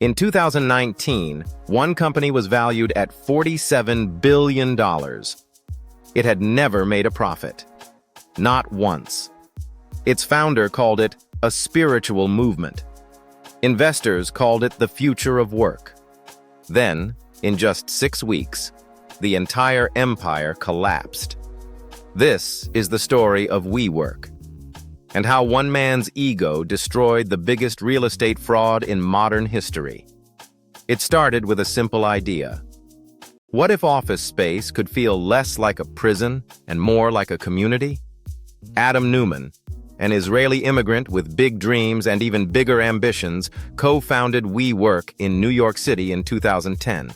In 2019, one company was valued at $47 billion. It had never made a profit. Not once. Its founder called it a spiritual movement. Investors called it the future of work. Then, in just 6 weeks, the entire empire collapsed. This is the story of WeWork, and how one man's ego destroyed the biggest real estate fraud in modern history. It started with a simple idea. What if office space could feel less like a prison and more like a community? Adam Neumann, an Israeli immigrant with big dreams and even bigger ambitions, co-founded WeWork in New York City in 2010.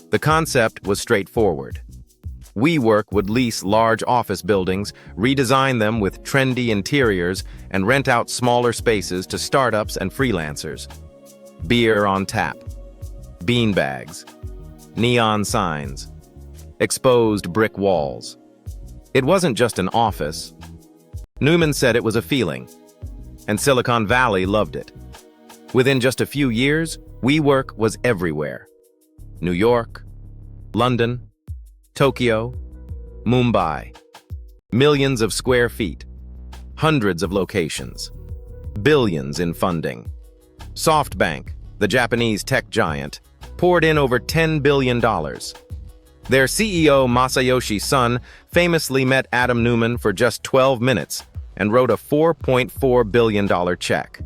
The concept was straightforward. WeWork would lease large office buildings, redesign them with trendy interiors, and rent out smaller spaces to startups and freelancers. Beer on tap, beanbags, neon signs, exposed brick walls. It wasn't just an office. Neumann said it was a feeling, and Silicon Valley loved it. Within just a few years, WeWork was everywhere. New York, London, Tokyo, Mumbai. Millions of square feet, hundreds of locations, billions in funding. SoftBank, the Japanese tech giant, poured in over $10 billion. Their CEO Masayoshi Son famously met Adam Neumann for just 12 minutes and wrote a $4.4 billion check.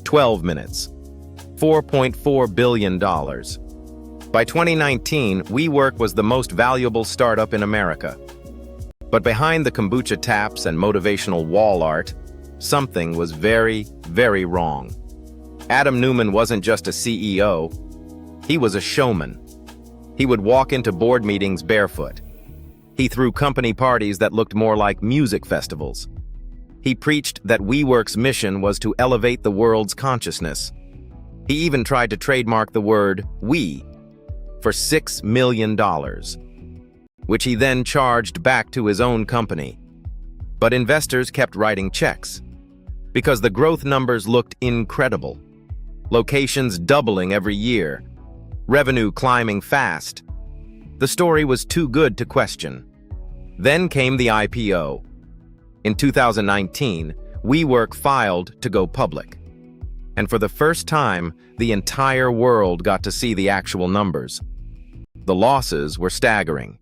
12 minutes. $4.4 billion. By 2019, WeWork was the most valuable startup in America. But behind the kombucha taps and motivational wall art, something was very, very wrong. Adam Neumann wasn't just a CEO. He was a showman. He would walk into board meetings barefoot. He threw company parties that looked more like music festivals. He preached that WeWork's mission was to elevate the world's consciousness. He even tried to trademark the word "we" for $6 million, which he then charged back to his own company. But investors kept writing checks because the growth numbers looked incredible. Locations doubling every year, revenue climbing fast. The story was too good to question. Then came the IPO. In 2019, WeWork filed to go public. And for the first time, the entire world got to see the actual numbers. The losses were staggering.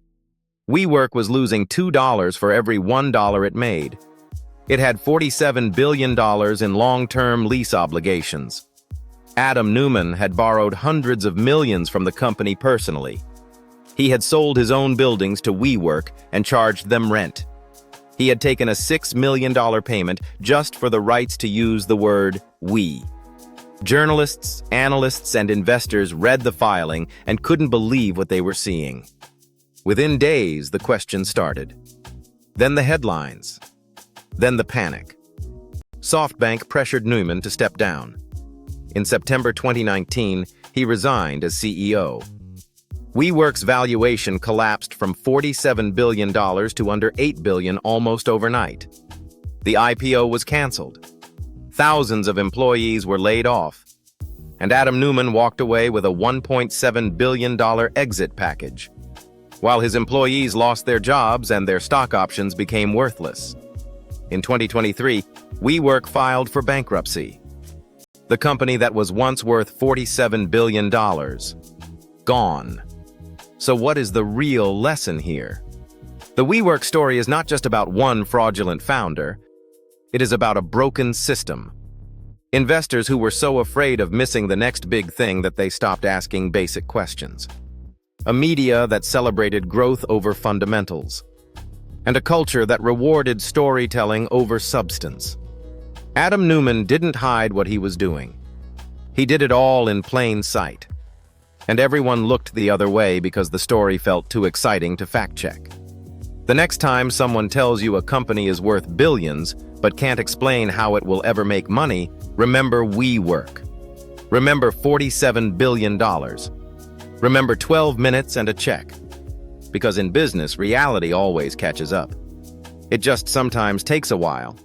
WeWork was losing $2 for every $1 it made. It had $47 billion in long-term lease obligations. Adam Neumann had borrowed hundreds of millions from the company personally. He had sold his own buildings to WeWork and charged them rent. He had taken a $6 million payment just for the rights to use the word "we." Journalists, analysts, and investors read the filing and couldn't believe what they were seeing. Within days, the questions started. Then the headlines. Then the panic. SoftBank pressured Neumann to step down. In September 2019, he resigned as CEO. WeWork's valuation collapsed from $47 billion to under $8 billion almost overnight. The IPO was canceled. Thousands of employees were laid off, and Adam Neumann walked away with a $1.7 billion exit package, while his employees lost their jobs and their stock options became worthless. In 2023, WeWork filed for bankruptcy. The company that was once worth $47 billion. Gone. So what is the real lesson here? The WeWork story is not just about one fraudulent founder. It is about a broken system. Investors who were so afraid of missing the next big thing that they stopped asking basic questions. A media that celebrated growth over fundamentals. And a culture that rewarded storytelling over substance. Adam Neumann didn't hide what he was doing. He did it all in plain sight. And everyone looked the other way because the story felt too exciting to fact-check. The next time someone tells you a company is worth billions but can't explain how it will ever make money, remember WeWork. Remember $47 billion. Remember 12 minutes and a check. Because in business, reality always catches up. It just sometimes takes a while.